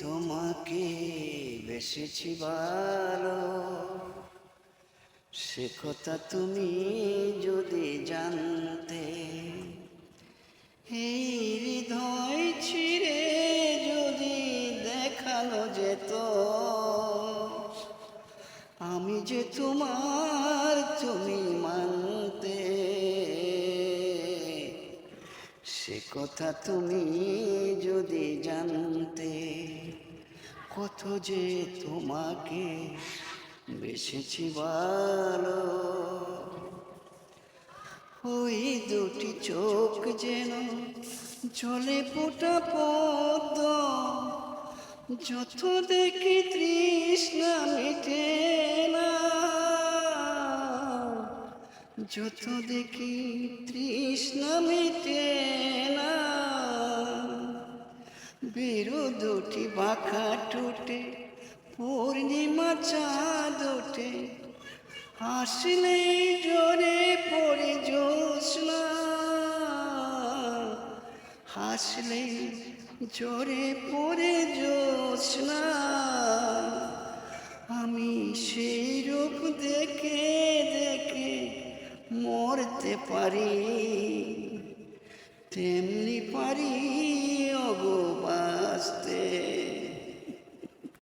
তোমাকে বেসেছি ভালো, সে কথা তুমি যদি জানতে। এই হৃদয় ছিঁড়ে যদি দেখানো যেত আমি যে তোমার, তুমি মানতে। সে কথা তুমি যদি জানতে, কত যে তোমাকে বেসেছি ভালো। ওই দুটি চোখ যেন জলে ফোটা পদ্ম, যত দেখি তৃষ্ণা মিটে না, যত দেখি তৃষ্ণা মিটে না। বেরো দুটি বাঁকা টুটে পূর্ণিমা চাঁদ ওঠে, হাসলেই জোরে পড়ে জ্যোৎস্না, হাসলেই জোরে পড়ে জ্যোৎস্না। আমি সেই রূপ দেখে দেখে মরতে পারি, তেমনি পারি ওগো বাঁচতে।